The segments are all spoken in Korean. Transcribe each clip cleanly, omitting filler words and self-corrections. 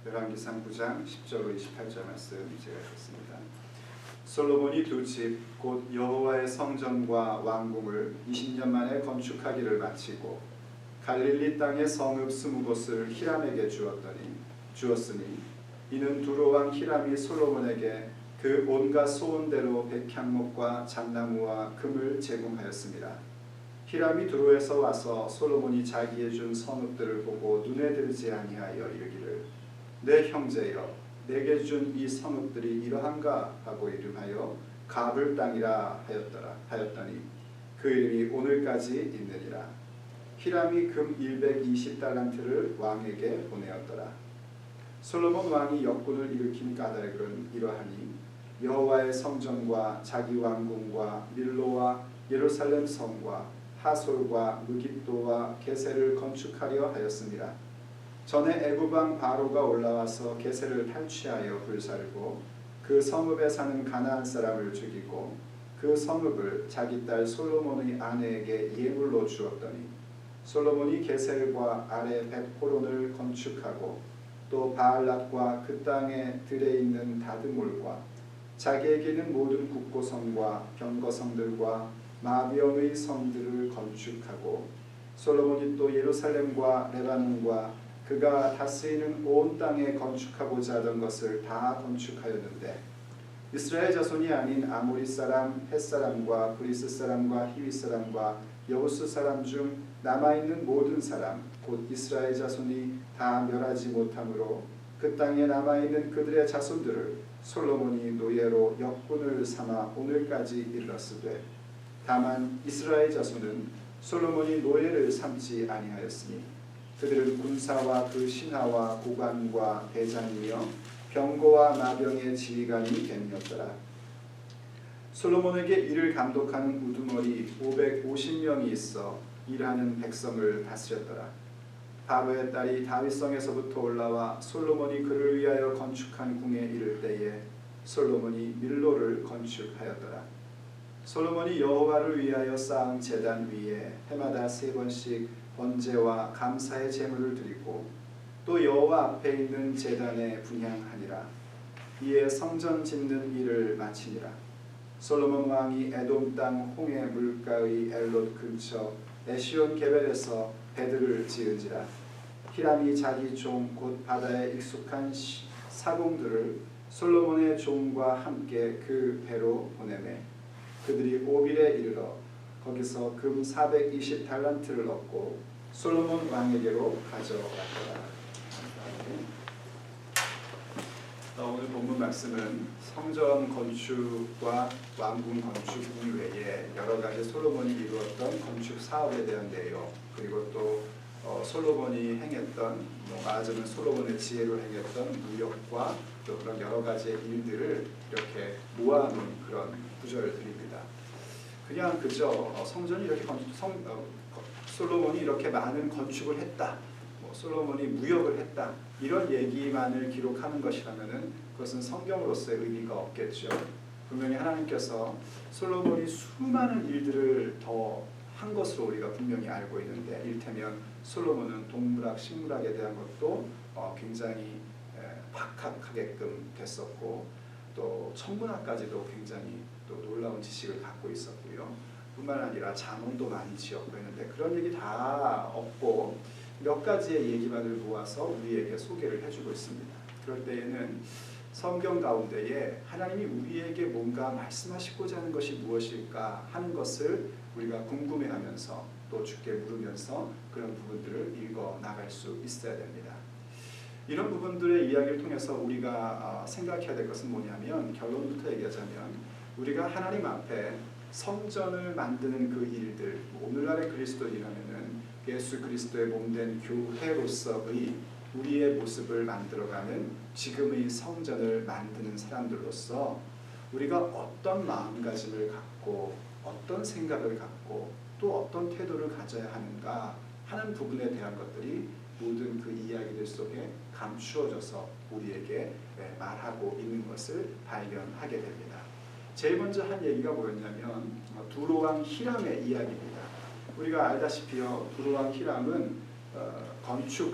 열왕기상 9장 10절로 28절 말씀 제가 읽겠습니다. 솔로몬이 두 집 곧 여호와의 성전과 왕궁을 20년 만에 건축하기를 마치고 갈릴리 땅의 성읍 20곳을 히람에게 주었으니 이는 두로 왕 히람이 솔로몬에게 그 온갖 소원대로 백향목과 잣나무와 금을 제공하였습니다. 히람이 두로에서 와서 솔로몬이 자기에 준 성읍들을 보고 눈에 들지 아니하여 이르기를 내 형제여 내게 준 이 성읍들이 이러한가 하고 이름하여 가불 땅이라 하였더니 그 이름이 오늘까지 있느니라. 히람이 금 120달란트를 왕에게 보내었더라. 솔로몬 왕이 역군을 일으킨 까닭은 이러하니 여호와의 성전과 자기 왕궁과 밀로와 예루살렘 성과 하솔과 무깃도와 게셀을 건축하려 하였습니다. 전에 애굽왕 바로가 올라와서 게셀을 탈취하여 불살고 그 성읍에 사는 가나안 사람을 죽이고 그 성읍을 자기 딸 솔로몬의 아내에게 예물로 주었더니 솔로몬이 게셀과 아래 벳호론을 건축하고 또 바알랏과 그 땅에 들에 있는 다드몰과 자기에게 있는 모든 국고성과 병거성들과 마병의 성들을 건축하고 솔로몬이 또 예루살렘과 레바논과 그가 다스리는 온 땅에 건축하고자 하던 것을 다 건축하였는데 이스라엘 자손이 아닌 아모리 사람, 헷 사람과 브리스 사람과 히위 사람과 여부스 사람 중 남아있는 모든 사람 곧 이스라엘 자손이 다 멸하지 못하므로 그 땅에 남아있는 그들의 자손들을 솔로몬이 노예로 역군을 삼아 오늘까지 이르렀으되 다만 이스라엘 자손은 솔로몬이 노예를 삼지 아니하였으니 그들은 군사와 그 신하와 고관과 대장이며 병거와 마병의 지휘관이 됨이었더라. 솔로몬에게 이를 감독하는 우두머리 550명이 있어 일하는 백성을 다스렸더라. 바로의 딸이 다윗성에서부터 올라와 솔로몬이 그를 위하여 건축한 궁에 이를 때에 솔로몬이 밀로를 건축하였더라. 솔로몬이 여호와를 위하여 쌓은 제단 위에 해마다 3번씩 번제와 감사의 제물을 드리고 또 여호와 앞에 있는 제단에 분향하니라. 이에 성전 짓는 일을 마치니라. 솔로몬 왕이 에돔 땅 홍해 물가의 엘롯 근처 에시온 게벨에서 배들을 지은지라. 히람이 자기 종 곧 바다에 익숙한 사공들을 솔로몬의 종과 함께 그 배로 보내매 그들이 오빌에 이르러 거기서 금 420달란트를 얻고 솔로몬 왕에게로 가져갔더라. 오늘 본문 말씀은 성전 건축과 왕궁 건축 이외에 여러 가지 솔로몬이 이루었던 건축 사업에 대한 내용, 그리고 또 솔로몬이 행했던 말하자면 솔로몬의 지혜로 행했던 무역과 또 그런 여러 가지의 일들을 이렇게 모아놓은 그런 구절들입니다. 그냥 그저 성전이 이렇게 솔로몬이 이렇게 많은 건축을 했다, 솔로몬이 무역을 했다 이런 얘기만을 기록하는 것이라면은 그것은 성경으로서의 의미가 없겠죠. 분명히 하나님께서 솔로몬이 수많은 일들을 더 한 것으로 우리가 분명히 알고 있는데, 이를테면 솔로몬은 동물학, 식물학에 대한 것도 굉장히 박학하게끔 됐었고 또 천문학까지도 굉장히 또 놀라운 지식을 갖고 있었고요. 뿐만 아니라 잠언도 많이 지었고 했는데 그런 얘기 다 없고 몇 가지의 얘기만을 모아서 우리에게 소개를 해주고 있습니다. 그럴 때에는 성경 가운데에 하나님이 우리에게 뭔가 말씀하시고자 하는 것이 무엇일까 하는 것을 우리가 궁금해하면서 또 주께 물으면서 그런 부분들을 읽어 나갈 수 있어야 됩니다. 이런 부분들의 이야기를 통해서 우리가 생각해야 될 것은 뭐냐면, 결론부터 얘기하자면 우리가 하나님 앞에 성전을 만드는 그 일들, 오늘날의 그리스도인이라면은 예수 그리스도의 몸된 교회로서의 우리의 모습을 만들어가는 지금의 성전을 만드는 사람들로서 우리가 어떤 마음가짐을 갖고 어떤 생각을 갖고 또 어떤 태도를 가져야 하는가 하는 부분에 대한 것들이 모든 그 이야기들 속에 감추어져서 우리에게 말하고 있는 것을 발견하게 됩니다. 제일 먼저 한 얘기가 뭐였냐면 두로 왕 히람의 이야기입니다. 우리가 알다시피요, 두로 왕 히람은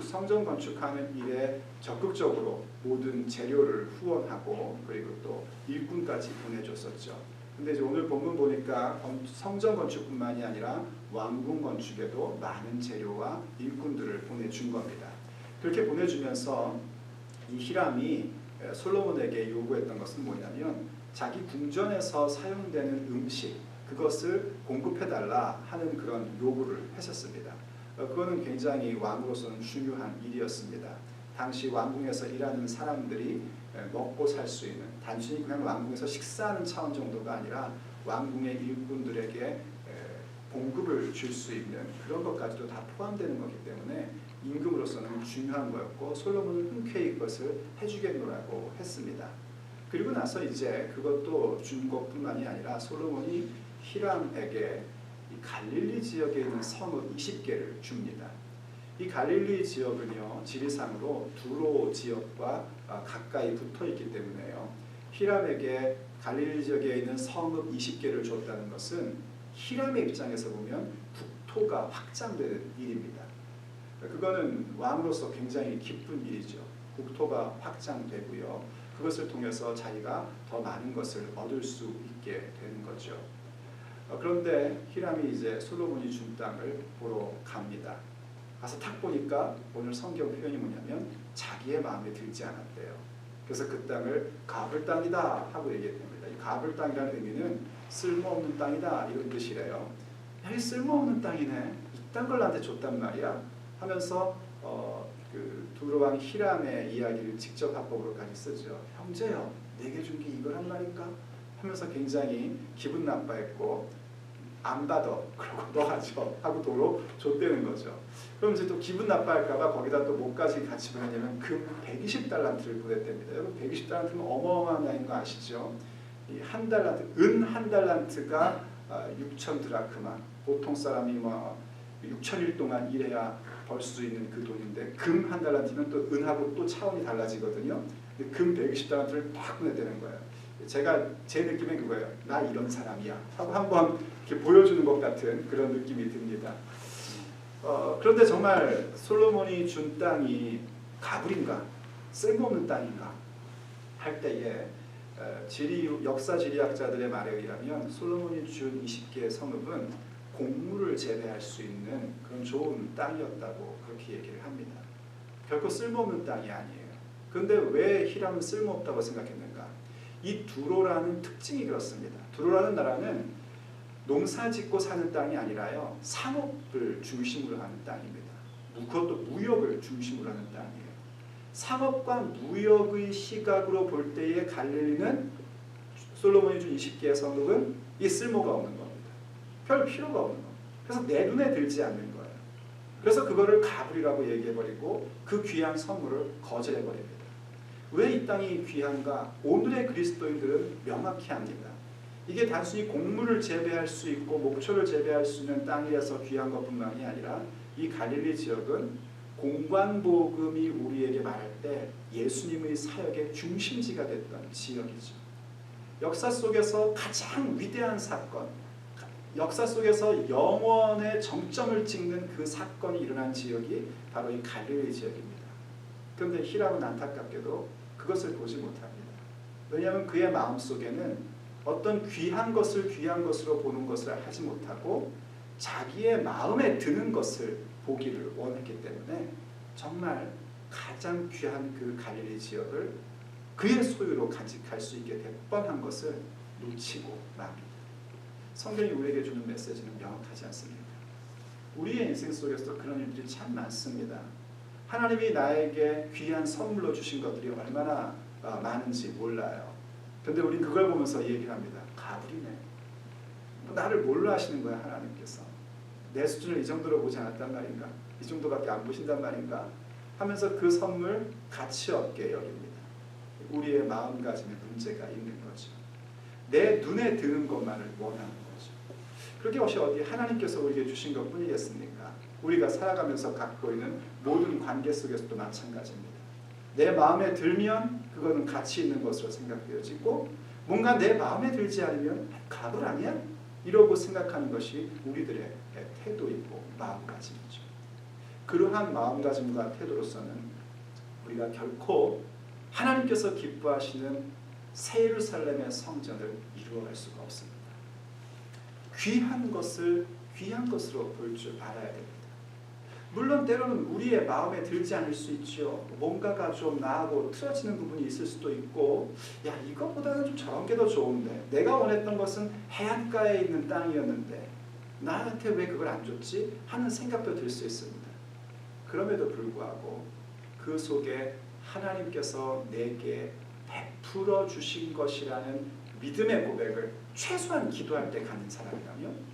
성전 건축하는 일에 적극적으로 모든 재료를 후원하고 그리고 또 일꾼까지 보내줬었죠. 근데 이제 오늘 본문 보니까 성전 건축뿐만이 아니라 왕궁 건축에도 많은 재료와 일꾼들을 보내준 겁니다. 그렇게 보내주면서 이 히람이 솔로몬에게 요구했던 것은 뭐냐면 자기 궁전에서 사용되는 음식 그것을 공급해달라 하는 그런 요구를 했었습니다. 그거는 굉장히 왕으로서는 중요한 일이었습니다. 당시 왕궁에서 일하는 사람들이 먹고 살 수 있는 단순히 그냥 왕궁에서 식사하는 차원 정도가 아니라 왕궁의 일꾼들에게 공급을 줄 수 있는 그런 것까지도 다 포함되는 거기 때문에 임금으로서는 중요한 거였고 솔로몬은 흔쾌히 그것을 해주겠노라고 했습니다. 그리고 나서 이제 그것도 준 것뿐만이 아니라 솔로몬이 히람에게 이 갈릴리 지역에 있는 성읍 20개를 줍니다. 이 갈릴리 지역은요 지리상으로 두로 지역과 가까이 붙어 있기 때문에요. 히람에게 갈릴리 지역에 있는 성읍 20개를 줬다는 것은 히람의 입장에서 보면 국토가 확장되는 일입니다. 그거는 왕으로서 굉장히 기쁜 일이죠. 국토가 확장되고요. 그것을 통해서 자기가 더 많은 것을 얻을 수 있게 되는 거죠. 그런데 히람이 이제 솔로몬이 준 땅을 보러 갑니다. 가서 탁 보니까 오늘 성경 표현이 뭐냐면 자기의 마음에 들지 않았대요. 그래서 그 땅을 가불 땅이다 하고 얘기했답니다. 이 가불 땅이라는 의미는 쓸모없는 땅이다 이런 뜻이래요. 야, 이 쓸모없는 땅이네. 이딴 걸 나한테 줬단 말이야 하면서 그 두로왕 히람의 이야기를 직접 합법으로까지 쓰죠. 형제여 내게 준 게 이거란 말인가? 하면서 굉장히 기분 나빠했고 안 받아 그러고 너 하죠 하고 도로 줬대는 거죠. 그럼 이제 또 기분 나빠할까봐 거기다 또 뭐까지 같이 보냈냐면 금 120달란트를 보냈답니다. 여러분 120달란트면 어마어마한 양인 거 아시죠? 이 한 달란트 은 한 달란트가 6천 드라크마 보통 사람이 뭐 6천일 동안 일해야 벌 수 있는 그 돈인데 금 한 달란트면 또 은하고 또 차원이 달라지거든요. 금 120달란트를 딱 보냈다는 거예요. 제 느낌은 그거예요. 나 이런 사람이야 하고 한번 이렇게 보여주는 것 같은 그런 느낌이 듭니다. 그런데 정말 솔로몬이 준 땅이 가불인가 쓸모없는 땅인가 할 때에 역사 지리학자들의 말에 의하면 솔로몬이 준 20개의 성읍은 곡물을 재배할 수 있는 그런 좋은 땅이었다고 그렇게 얘기를 합니다. 결코 쓸모없는 땅이 아니에요. 그런데 왜 히람은 쓸모없다고 생각했는가? 이 두로라는 특징이 그렇습니다. 두로라는 나라는 농사 짓고 사는 땅이 아니라요 상업을 중심으로 하는 땅입니다. 그것도 무역을 중심으로 하는 땅이에요. 상업과 무역의 시각으로 볼 때의 갈릴리는 솔로몬이 준 20개의 성읍은 이 쓸모가 없는 겁니다. 별 필요가 없는 겁니다. 그래서 내 눈에 들지 않는 거예요. 그래서 그거를 가불이라고 얘기해버리고 그 귀한 선물을 거절해버립니다. 왜 이 땅이 귀한가? 오늘의 그리스도인들은 명확히 압니다. 이게 단순히 곡물을 재배할 수 있고 목초를 재배할 수 있는 땅이라서 귀한 것뿐만이 아니라 이 갈릴리 지역은 공관복음이 우리에게 말할 때 예수님의 사역의 중심지가 됐던 지역이죠. 역사 속에서 가장 위대한 사건, 역사 속에서 영원의 정점을 찍는 그 사건이 일어난 지역이 바로 이 갈릴리 지역입니다. 그런데 히람은 안타깝게도 그것을 보지 못합니다. 왜냐하면 그의 마음속에는 어떤 귀한 것을 귀한 것으로 보는 것을 하지 못하고 자기의 마음에 드는 것을 보기를 원했기 때문에 정말 가장 귀한 그 갈릴리 지역을 그의 소유로 간직할 수 있게 될 뻔한 것을 놓치고 맙니다. 성경이 우리에게 주는 메시지는 명확하지 않습니까? 우리의 인생 속에서 그런 일들이 참 많습니다. 하나님이 나에게 귀한 선물로 주신 것들이 얼마나 많은지 몰라요. 그런데 우리는 그걸 보면서 얘기를 합니다. 가불이네. 나를 뭘로 하시는 거야 하나님께서. 내 수준을 이 정도로 보지 않았단 말인가? 이 정도밖에 안 보신단 말인가? 하면서 그 선물 가치 없게 여깁니다. 우리의 마음가짐에 문제가 있는 거죠. 내 눈에 드는 것만을 원하는 거죠. 그렇게 어디 하나님께서 우리에게 주신 것뿐이겠습니까? 우리가 살아가면서 갖고 있는 모든 관계 속에서도 마찬가지입니다. 내 마음에 들면 그거는 가치 있는 것으로 생각되어지고 뭔가 내 마음에 들지 않으면 가불 아니야? 이러고 생각하는 것이 우리들의 태도이고 마음가짐이죠. 그러한 마음가짐과 태도로서는 우리가 결코 하나님께서 기뻐하시는 새 예루살렘의 성전을 이루어갈 수가 없습니다. 귀한 것을 귀한 것으로 볼 줄 알아야 됩니다. 물론 때로는 우리의 마음에 들지 않을 수 있죠. 뭔가가 좀 나하고 틀어지는 부분이 있을 수도 있고, 야, 이것보다는 좀 저런 게 더 좋은데, 내가 원했던 것은 해안가에 있는 땅이었는데 나한테 왜 그걸 안 줬지? 하는 생각도 들 수 있습니다. 그럼에도 불구하고 그 속에 하나님께서 내게 베풀어 주신 것이라는 믿음의 고백을 최소한 기도할 때 갖는 사람이라면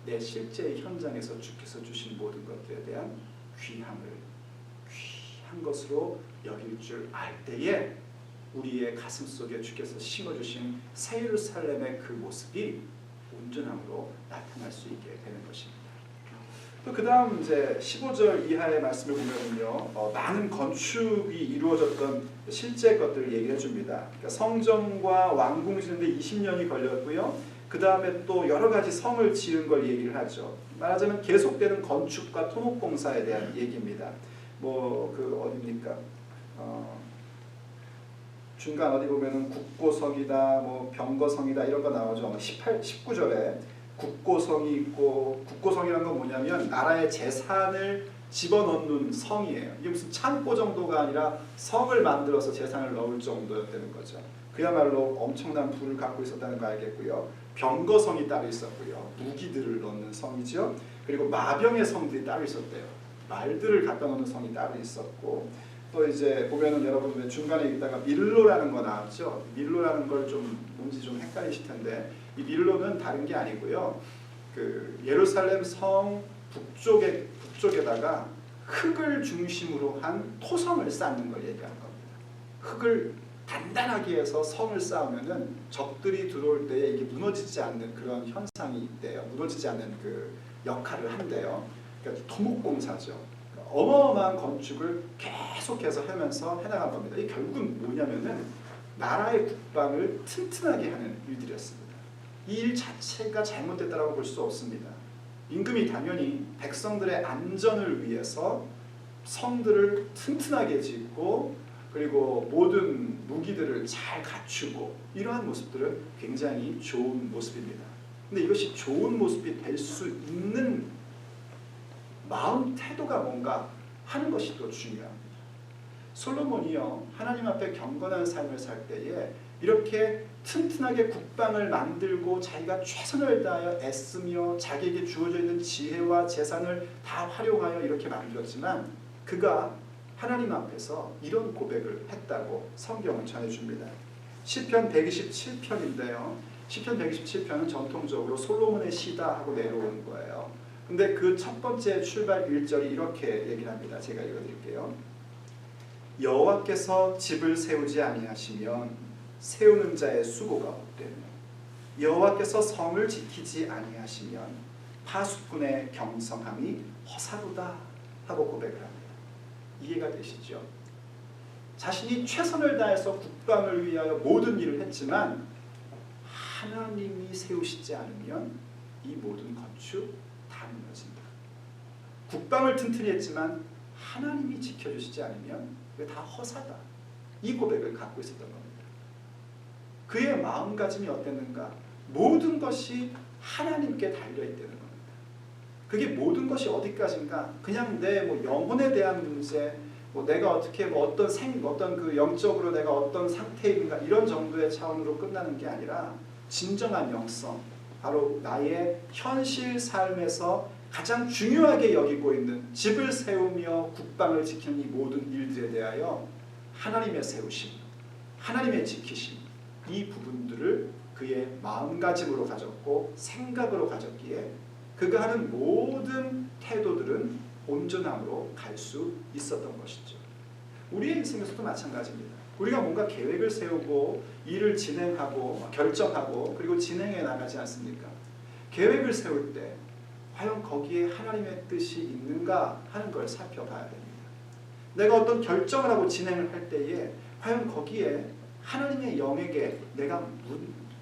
내 실제의 현장에서 주께서 주신 모든 것들에 대한 귀한 것으로 여길 줄 알 때에 우리의 가슴 속에 주께서 심어주신 새 예루살렘의 그 모습이 온전함으로 나타날 수 있게 되는 것입니다. 또 그 다음 이제 15절 이하의 말씀을 보면요, 많은 건축이 이루어졌던 실제 것들을 얘기해 줍니다. 그러니까 성전과 왕궁 짓는데 20년이 걸렸고요. 그 다음에 또 여러 가지 성을 지은 걸 얘기를 하죠. 말하자면 계속되는 건축과 토목공사에 대한 얘기입니다. 그 어디입니까? 중간 어디 보면은 국고성이다, 병거성이다 이런 거 나오죠. 19절에 국고성이 있고, 국고성이라는 건 뭐냐면 나라의 재산을 집어넣는 성이에요. 이게 무슨 창고 정도가 아니라 성을 만들어서 재산을 넣을 정도였다는 거죠. 그야말로 엄청난 부를 갖고 있었다는 거 알겠고요. 병거성이 따로 있었고요. 무기들을 넣는 성이죠. 그리고 마병의 성들이 따로 있었대요. 말들을 갖다 놓는 성이 따로 있었고, 또 이제 보면은 여러분 중간에 있다가 밀로라는 거 나왔죠. 밀로라는 걸 좀 뭔지 좀 헷갈리실 텐데, 이 밀로는 다른 게 아니고요. 그 예루살렘 성 북쪽에다가 흙을 중심으로 한 토성을 쌓는 걸 얘기하는 겁니다. 흙을 단단하게 해서 성을 쌓으면은 적들이 들어올 때에 이게 무너지지 않는 그런 현상이 있대요. 무너지지 않는 그 역할을 한대요. 그러니까 토목공사죠. 어마어마한 건축을 계속해서 하면서 해나간 겁니다. 이 결국은 뭐냐면은 나라의 국방을 튼튼하게 하는 일들이었습니다. 이 일 자체가 잘못됐다라고 볼 수 없습니다. 임금이 당연히 백성들의 안전을 위해서 성들을 튼튼하게 짓고, 그리고 모든 무기들을 잘 갖추고, 이러한 모습들은 굉장히 좋은 모습입니다. 근데 이것이 좋은 모습이 될 수 있는 마음 태도가 뭔가 하는 것이 더 중요합니다. 솔로몬이요, 하나님 앞에 경건한 삶을 살 때에 이렇게 튼튼하게 국방을 만들고 자기가 최선을 다하여 애쓰며 자기에게 주어져 있는 지혜와 재산을 다 활용하여 이렇게 만들었지만, 그가 하나님 앞에서 이런 고백을 했다고 성경은 전해줍니다. 시편 127편인데요. 시편 127편은 전통적으로 솔로몬의 시다 하고 내려오는 거예요. 근데 그 첫 번째 출발 1절이 이렇게 얘기를 합니다. 제가 읽어드릴게요. 여호와께서 집을 세우지 아니하시면 세우는 자의 수고가 헛되며, 여호와께서 성을 지키지 아니하시면 파수꾼의 경성함이 허사로다 하고 고백을 합니다. 이해가 되시죠? 자신이 최선을 다해서 국방을 위하여 모든 일을 했지만 하나님이 세우시지 않으면 이 모든 건축 다 무너진다. 국방을 튼튼히 했지만 하나님이 지켜주시지 않으면 이게 다 허사다. 이 고백을 갖고 있었던 겁니다. 그의 마음가짐이 어땠는가? 모든 것이 하나님께 달려있다는 겁니다. 그게 모든 것이 어디까지인가? 그냥 내 영혼에 대한 문제, 내가 어떻게 어떤 그 영적으로 내가 어떤 상태인가 이런 정도의 차원으로 끝나는 게 아니라 진정한 영성, 바로 나의 현실 삶에서 가장 중요하게 여기고 있는 집을 세우며 국방을 지키는 이 모든 일들에 대하여 하나님의 세우심, 하나님의 지키심, 이 부분들을 그의 마음가짐으로 가졌고 생각으로 가졌기에 그가 하는 모든 태도들은 온전함으로 갈 수 있었던 것이죠. 우리의 인생에서도 마찬가지입니다. 우리가 뭔가 계획을 세우고 일을 진행하고 결정하고 그리고 진행해 나가지 않습니까? 계획을 세울 때 과연 거기에 하나님의 뜻이 있는가 하는 걸 살펴봐야 됩니다. 내가 어떤 결정을 하고 진행을 할 때에 과연 거기에 하나님의 영에게 내가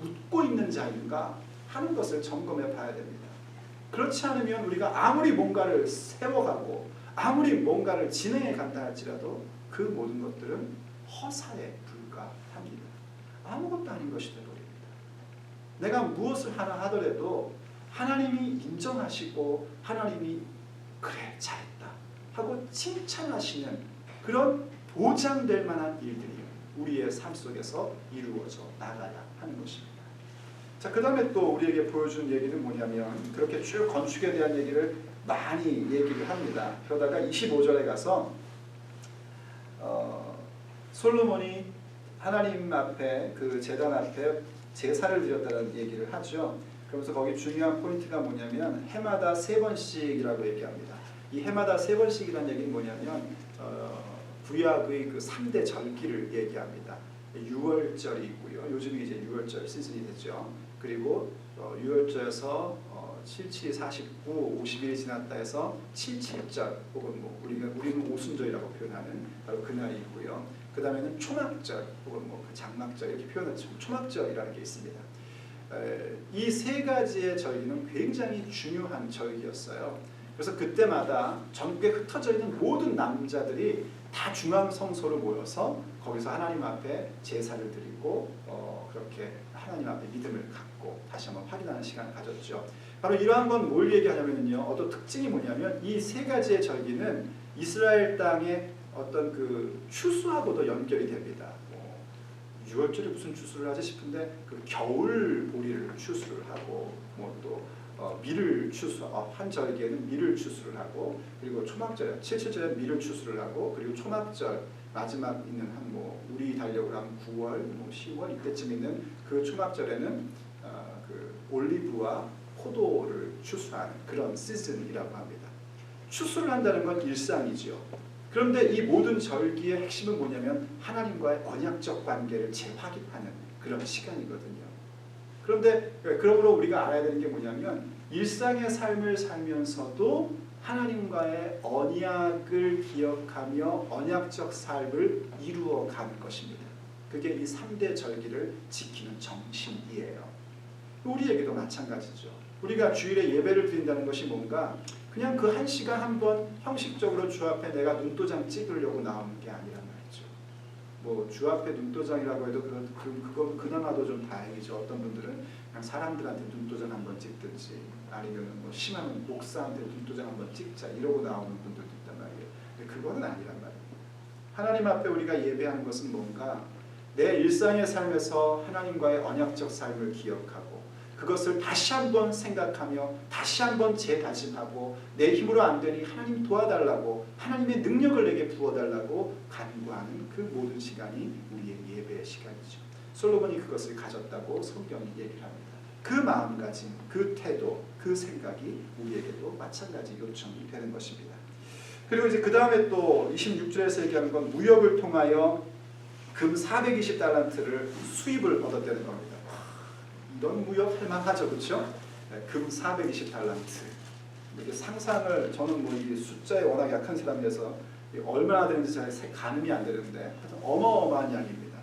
묻고 있는 자인가 하는 것을 점검해 봐야 됩니다. 그렇지 않으면 우리가 아무리 뭔가를 세워가고 아무리 뭔가를 진행해 간다 할지라도 그 모든 것들은 허사에 불과합니다. 아무것도 아닌 것이 되어버립니다. 내가 무엇을 하나 하더라도 하나님이 인정하시고 하나님이 그래 잘했다 하고 칭찬하시는 그런 보장될 만한 일들이 우리의 삶 속에서 이루어져 나가야 하는 것입니다. 자, 그 다음에 또 우리에게 보여준 얘기는 뭐냐면 그렇게 쭉 건축에 대한 얘기를 많이 얘기를 합니다. 그러다가 25절에 가서 솔로몬이 하나님 앞에 그 제단 앞에 제사를 드렸다는 얘기를 하죠. 그러면서 거기 중요한 포인트가 뭐냐면 해마다 3번씩이라고 얘기합니다. 이 해마다 3번씩이라는 얘기는 뭐냐면 구약의 그 3대 절기를 얘기합니다. 6월절이 있고요. 요즘이 이제 6월절 시즌이 됐죠. 그리고 6월절에서 77, 49, 50일이 지났다 해서 77절 혹은 뭐 우리는 오순절이라고 표현하는 바로 그날이 있고요. 그 다음에는 초막절 혹은 뭐 장막절 이렇게 표현하죠. 초막절이라는 게 있습니다. 이 3가지의 절기는 굉장히 중요한 절기였어요. 그래서 그때마다 전국에 흩어져 있는 모든 남자들이 다 중앙성소로 모여서 거기서 하나님 앞에 제사를 드리고 그렇게 하나님 앞에 믿음을 갖고 다시 한번 확인하는 시간을 가졌죠. 바로 이러한 건 뭘 얘기하냐면요. 어떤 특징이 뭐냐면 이 3가지의 절기는 이스라엘 땅의 어떤 그 추수하고도 연결이 됩니다. 6월절에 무슨 추수를 하지 싶은데 그 겨울 보리를 추수를 하고 또 밀을 추수 한 절기에는 밀을 추수를 하고 그리고 초막절에 77절에 밀을 추수를 하고 그리고 초막절 마지막 있는 한 우리 달력으로 하면 9월 10월 이때쯤 있는 그 초막절에는 그 올리브와 포도를 추수하는 그런 시즌이라고 합니다. 추수를 한다는 건 일상이죠. 그런데 이 모든 절기의 핵심은 뭐냐면 하나님과의 언약적 관계를 재확인하는 그런 시간이거든요. 그런데 그러므로 우리가 알아야 되는 게 뭐냐면 일상의 삶을 살면서도 하나님과의 언약을 기억하며 언약적 삶을 이루어가는 것입니다. 그게 이 3대 절기를 지키는 정신이에요. 우리에게도 마찬가지죠. 우리가 주일에 예배를 드린다는 것이 뭔가 그냥 그 1시간 한번 형식적으로 주 앞에 내가 눈도장 찍으려고 나오는 게 아니란 말이죠. 주 앞에 눈도장이라고 해도 그건 그나마도 좀 다행이죠. 어떤 분들은 그냥 사람들한테 눈도장 한번 찍든지 아니면 심하면 목사한테 눈도장 한번 찍자 이러고 나오는 분들도 있단 말이에요. 근데 그거는 아니란 말이에요. 하나님 앞에 우리가 예배하는 것은 뭔가 내 일상의 삶에서 하나님과의 언약적 삶을 기억하고 그것을 다시 한번 생각하며 다시 한번 재다짐하고 내 힘으로 안 되니 하나님 도와달라고 하나님의 능력을 내게 부어달라고 간구하는 그 모든 시간이 우리의 예배의 시간이죠. 솔로몬이 그것을 가졌다고 성경이 얘기를 합니다. 그 마음가짐, 그 태도, 그 생각이 우리에게도 마찬가지 요청이 되는 것입니다. 그리고 이제 그 다음에 또 26절에서 얘기하는 건 무역을 통하여 금 420달란트를 수입을 얻었다는 겁니다. 이런 무역 할만하죠, 그렇죠? 금 420달란트. 이렇게 상상을 저는 이 숫자에 워낙 약한 사람이라서 얼마나 되는지 잘 가늠이 안 되는데 어마어마한 양입니다.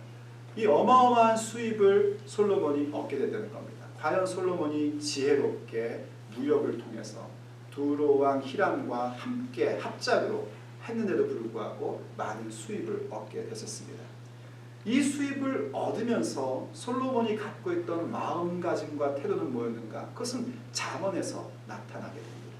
이 어마어마한 수입을 솔로몬이 얻게 됐다는 겁니다. 과연 솔로몬이 지혜롭게 무역을 통해서 두로 왕 히람과 함께 합작으로 했는데도 불구하고 많은 수입을 얻게 됐었습니다. 이 수입을 얻으면서 솔로몬이 갖고 있던 마음가짐과 태도는 뭐였는가? 그것은 잠언에서 나타나게 됩니다.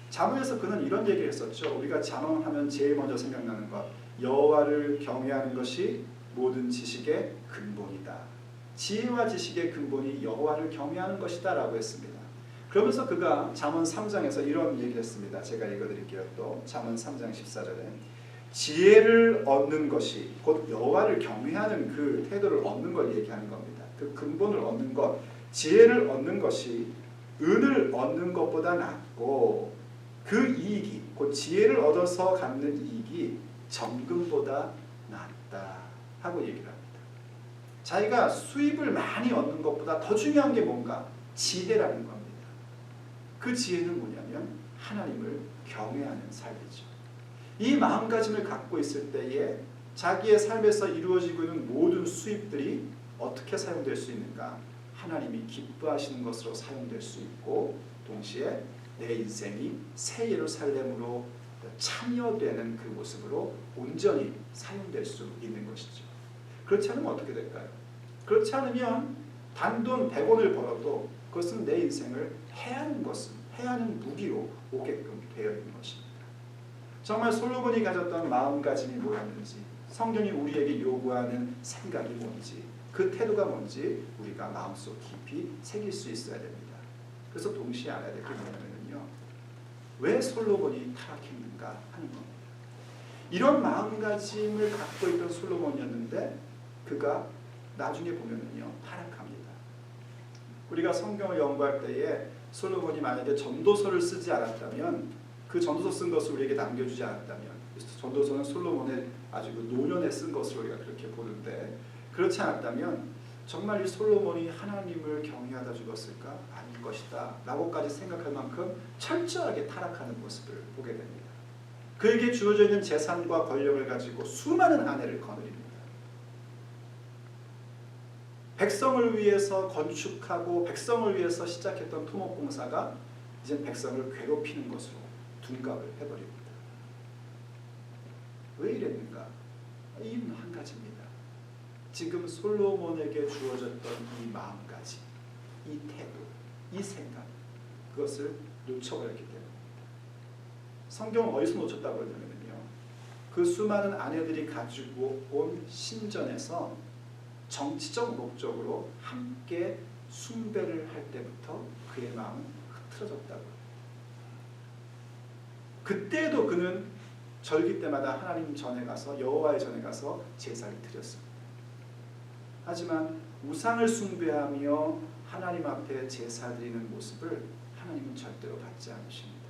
잠언에서 그는 이런 얘기를 했었죠. 우리가 잠언하면 제일 먼저 생각나는 것, 여호와를 경외하는 것이 모든 지식의 근본이다. 지혜와 지식의 근본이 여호와를 경외하는 것이다 라고 했습니다. 그러면서 그가 잠언 3장에서 이런 얘기를 했습니다. 제가 읽어드릴게요. 또 잠언 3장 14절에 지혜를 얻는 것이 곧 여호와를 경외하는 그 태도를 얻는 걸 얘기하는 겁니다. 그 근본을 얻는 것, 지혜를 얻는 것이 은을 얻는 것보다 낫고 그 이익이 곧 지혜를 얻어서 갖는 이익이 정금보다 낫다 하고 얘기를 합니다. 자기가 수입을 많이 얻는 것보다 더 중요한 게 뭔가? 지혜라는 겁니다. 그 지혜는 뭐냐면 하나님을 경외하는 삶이죠. 이 마음가짐을 갖고 있을 때에 자기의 삶에서 이루어지고 있는 모든 수입들이 어떻게 사용될 수 있는가? 하나님이 기뻐하시는 것으로 사용될 수 있고 동시에 내 인생이 새 예루살렘으로 참여되는 그 모습으로 온전히 사용될 수 있는 것이죠. 그렇지 않으면 어떻게 될까요? 그렇지 않으면 단돈 100원을 벌어도 그것은 내 인생을 해하는 무기로 오게끔 되어 있는 것입니다. 정말 솔로몬이 가졌던 마음가짐이 뭐였는지, 성경이 우리에게 요구하는 생각이 뭔지, 그 태도가 뭔지 우리가 마음속 깊이 새길 수 있어야 됩니다. 그래서 동시에 알아야 될 게 뭐냐면요, 왜 솔로몬이 타락했는가 하는 겁니다. 이런 마음가짐을 갖고 있던 솔로몬이었는데 그가 나중에 보면은요 타락합니다. 우리가 성경을 연구할 때에 솔로몬이 만약에 전도서를 쓰지 않았다면, 그 전도서 쓴 것을 우리에게 남겨주지 않았다면, 전도서는 솔로몬의 아주 그 노년에 쓴 것으로 우리가 그렇게 보는데, 그렇지 않았다면 정말 이 솔로몬이 하나님을 경외하다 죽었을까? 아닐 것이다 라고까지 생각할 만큼 철저하게 타락하는 모습을 보게 됩니다. 그에게 주어져 있는 재산과 권력을 가지고 수많은 아내를 거느립니다. 백성을 위해서 건축하고 백성을 위해서 시작했던 토목공사가 이제 백성을 괴롭히는 것으로 둔갑을 해버립니다. 왜 이랬는가? 이유는 한 가지입니다. 지금 솔로몬에게 주어졌던 이 마음가짐, 이 태도, 이 생각, 그것을 놓쳐버렸기 때문에. 성경은 어디서 놓쳤다고 그러냐면요, 그 수많은 아내들이 가지고 온 신전에서 정치적 목적으로 함께 숭배를 할 때부터 그의 마음은 흐트러졌다고. 그때도 그는 절기 때마다 하나님 전에 가서, 여호와의 전에 가서 제사를 드렸습니다. 하지만 우상을 숭배하며 하나님 앞에 제사 드리는 모습을 하나님은 절대로 받지 않으십니다.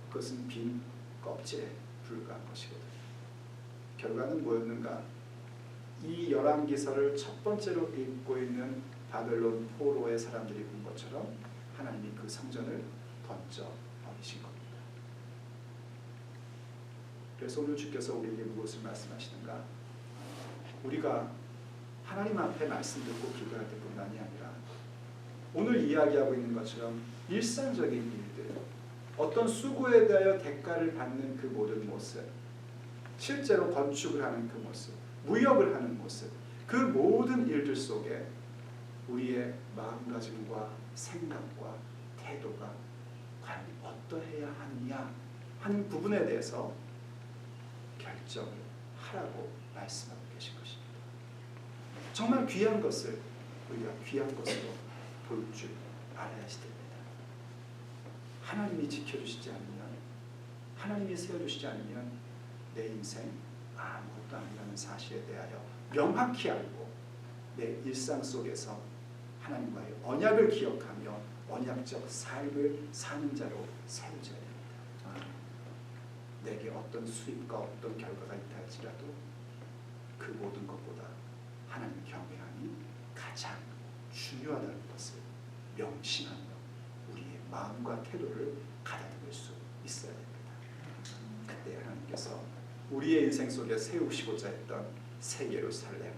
그것은 빈 껍질에 불과한 것이거든요. 결과는 뭐였는가? 이 열왕기서를 첫 번째로 읽고 있는 바벨론 포로의 사람들이 본 것처럼 하나님이 그 성전을 던져 버리신 겁니다. 그래서 오늘 주께서 우리에게 무엇을 말씀하시는가? 우리가 하나님 앞에 말씀 듣고 기도할 때뿐만이 아니라 오늘 이야기하고 있는 것처럼 일상적인 일들, 어떤 수고에 대하여 대가를 받는 그 모든 모습, 실제로 건축을 하는 그 모습, 무역을 하는 모습, 그 모든 일들 속에 우리의 마음가짐과 생각과 태도가 과연 어떠해야 하느냐 하는 부분에 대해서 결정을 하라고 말씀하고 계신 것입니다. 정말 귀한 것을 우리가 귀한 것으로 볼 줄 알아야 됩니다. 하나님이 지켜주시지 않으면, 하나님이 세워주시지 않으면 내 인생 아무것도 아니라는 사실에 대하여 명확히 알고 내 일상 속에서 하나님과의 언약을 기억하며 언약적 삶을 사는 자로 세워져야 됩니다. 내게 어떤 수입과 어떤 결과가 있다 할지라도 그 모든 것보다 하나님 경외함이 가장 중요하다는 것을 명심하며 우리의 마음과 태도를 가다듬을 수 있어야 됩니다. 그때 하나님께서 우리의 인생 속에 세우시고자 했던 새 예루살렘,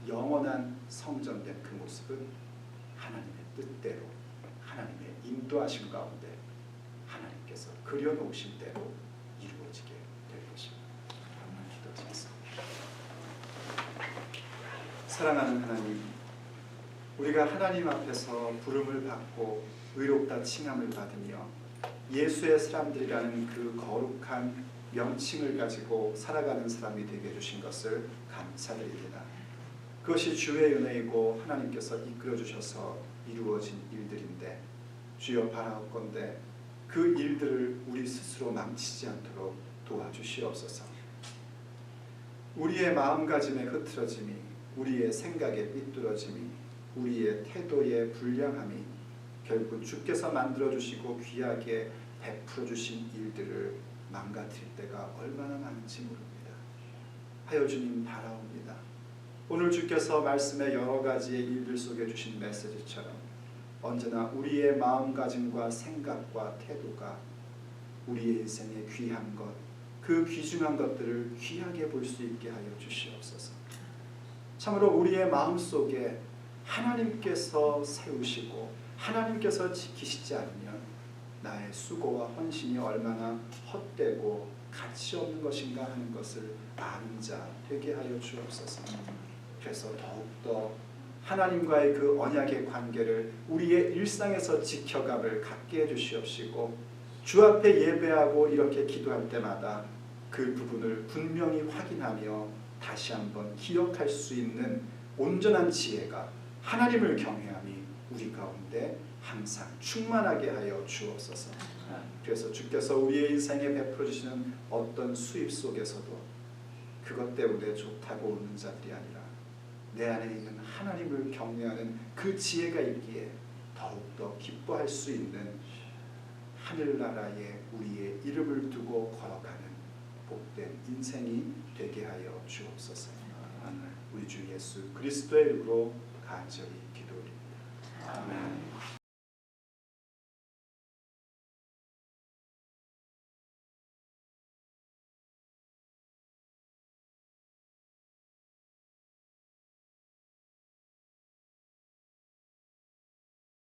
영원한 성전된 그 모습은 하나님의 뜻대로, 하나님의 인도하심 가운데 하나님께서 그려놓으신 대로 이루어지게 될 것입니다. 한번 기도드리겠습니다. 사랑하는 하나님, 우리가 하나님 앞에서 부름을 받고 의롭다 칭함을 받으며 예수의 사람들이라는 그 거룩한 명칭을 가지고 살아가는 사람이 되게 해주신 것을 감사드립니다. 그것이 주의 은혜이고 하나님께서 이끌어 주셔서 이루어진 일들인데, 주여 바라옵건대 그 일들을 우리 스스로 망치지 않도록 도와주시옵소서. 우리의 마음가짐의 흐트러짐이, 우리의 생각의 삐뚤어짐이, 우리의 태도의 불량함이 결국 주께서 만들어주시고 귀하게 베풀어주신 일들을 망가뜨릴 때가 얼마나 많은지 모릅니다. 하여 주님 바라옵니다. 오늘 주께서 말씀의 여러 가지의 일들 속에 주신 메시지처럼 언제나 우리의 마음가짐과 생각과 태도가 우리의 인생의 귀한 것, 그 귀중한 것들을 귀하게 볼 수 있게 하여 주시옵소서. 참으로 우리의 마음속에 하나님께서 세우시고 하나님께서 지키시지 않으면 나의 수고와 헌신이 얼마나 헛되고 가치 없는 것인가 하는 것을 아는 자 되게 하여 주옵소서. 그래서 더욱더 하나님과의 그 언약의 관계를 우리의 일상에서 지켜감을 갖게 해주시옵시고, 주 앞에 예배하고 이렇게 기도할 때마다 그 부분을 분명히 확인하며 다시 한번 기억할 수 있는 온전한 지혜가, 하나님을 경외함이 우리 가운데 항상 충만하게 하여 주옵소서. 그래서 주께서 우리의 인생에 베풀어 주시는 어떤 수입 속에서도 그것 때문에 좋다고 웃는 자들이 아니라 내 안에 있는 하나님을 경외하는 그 지혜가 있기에 더욱더 기뻐할 수 있는 하늘나라에 우리의 이름을 두고 걸어가는 복된 인생이 되게 하여 주옵소서. 우리 주 예수 그리스도의 이름으로 간절히 기도드립니다. 아멘.